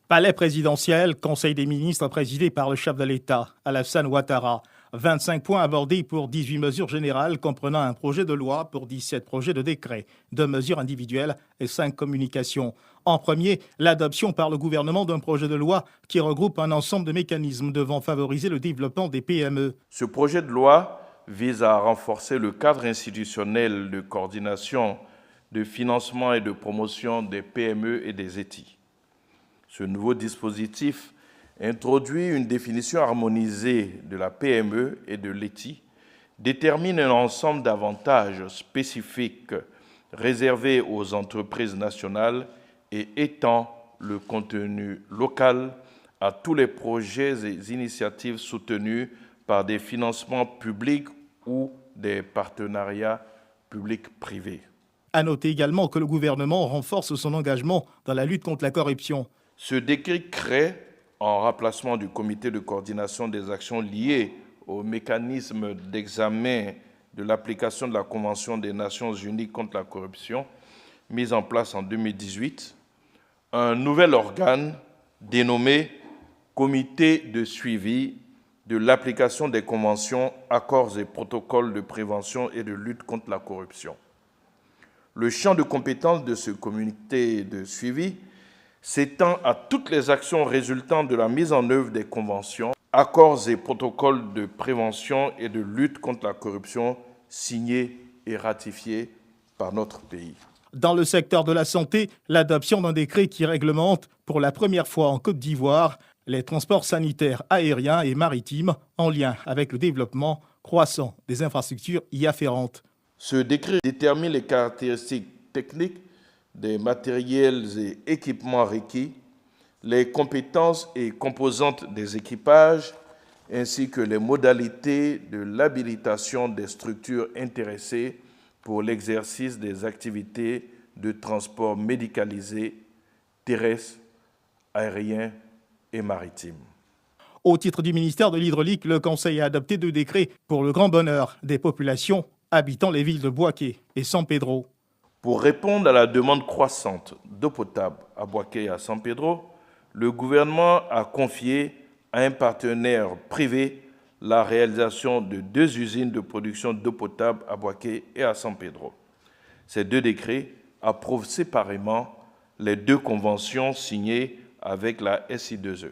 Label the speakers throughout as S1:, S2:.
S1: Palais présidentiel, Conseil des ministres présidé par le chef de l'État, Alassane Ouattara. 25 points abordés pour 18 mesures générales comprenant un projet de loi pour 17 projets de décret, 2 mesures individuelles et 5 communications. En premier, l'adoption par le gouvernement d'un projet de loi qui regroupe un ensemble de mécanismes devant favoriser le développement des PME.
S2: Ce projet de loi vise à renforcer le cadre institutionnel de coordination, de financement et de promotion des PME et des ETI. Ce nouveau dispositif introduit une définition harmonisée de la PME et de l'ETI, détermine un ensemble d'avantages spécifiques réservés aux entreprises nationales et étend le contenu local à tous les projets et initiatives soutenus par des financements publics ou des partenariats publics-privés.
S1: À noter également que le gouvernement renforce son engagement dans la lutte contre la corruption.
S2: Ce décret crée, en remplacement du comité de coordination des actions liées au mécanisme d'examen de l'application de la Convention des Nations Unies contre la corruption, mise en place en 2018, un nouvel organe dénommé Comité de suivi de l'application des conventions, accords et protocoles de prévention et de lutte contre la corruption. Le champ de compétences de ce comité de suivi s'étend à toutes les actions résultant de la mise en œuvre des conventions, accords et protocoles de prévention et de lutte contre la corruption signés et ratifiés par notre pays.
S1: Dans le secteur de la santé, l'adoption d'un décret qui réglemente, pour la première fois en Côte d'Ivoire, les transports sanitaires aériens et maritimes en lien avec le développement croissant des infrastructures y afférentes.
S2: Ce décret détermine les caractéristiques techniques des matériels et équipements requis, les compétences et composantes des équipages, ainsi que les modalités de l'habilitation des structures intéressées pour l'exercice des activités de transport médicalisé, terrestre, aérien et maritime.
S1: Au titre du ministère de l'Hydraulique, le Conseil a adopté 2 décrets pour le grand bonheur des populations habitant les villes de Bouaké et San Pedro.
S2: Pour répondre à la demande croissante d'eau potable à Bouaké et à San Pedro, le gouvernement a confié à un partenaire privé la réalisation de 2 usines de production d'eau potable à Bouaké et à San Pedro. Ces 2 décrets approuvent séparément les 2 conventions signées avec la SI2E.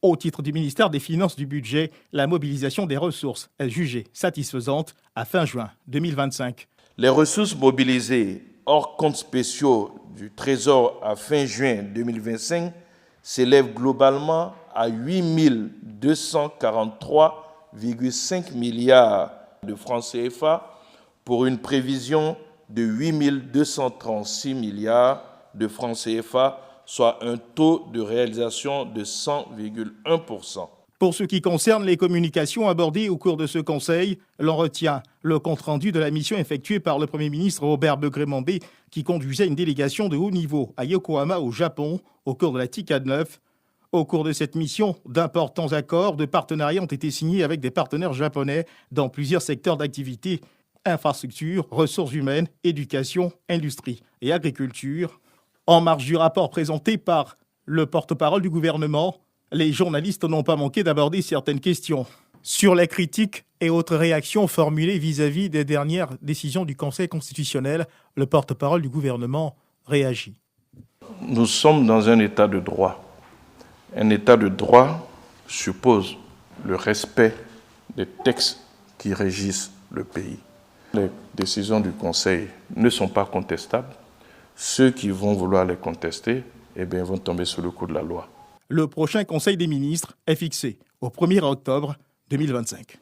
S1: Au titre du ministère des Finances du Budget, la mobilisation des ressources est jugée satisfaisante à fin juin 2025.
S2: Les ressources mobilisées hors comptes spéciaux du Trésor à fin juin 2025 s'élèvent globalement à 8 243,5 milliards de francs CFA pour une prévision de 8 236 milliards de francs CFA, soit un taux de réalisation de 100,1%.
S1: Pour ce qui concerne les communications abordées au cours de ce conseil, l'on retient le compte-rendu de la mission effectuée par le Premier ministre Robert Begré-Mambé qui conduisait une délégation de haut niveau à Yokohama au Japon au cours de la TICAD 9. Au cours de cette mission, d'importants accords de partenariat ont été signés avec des partenaires japonais dans plusieurs secteurs d'activité, infrastructures, ressources humaines, éducation, industrie et agriculture. En marge du rapport présenté par le porte-parole du gouvernement, les journalistes n'ont pas manqué d'aborder certaines questions. Sur les critiques et autres réactions formulées vis-à-vis des dernières décisions du Conseil constitutionnel, le porte-parole du gouvernement réagit.
S2: Nous sommes dans un état de droit. Un état de droit suppose le respect des textes qui régissent le pays. Les décisions du Conseil ne sont pas contestables. Ceux qui vont vouloir les contester vont tomber sous le coup de la loi.
S1: Le prochain Conseil des ministres est fixé au 1er octobre 2025.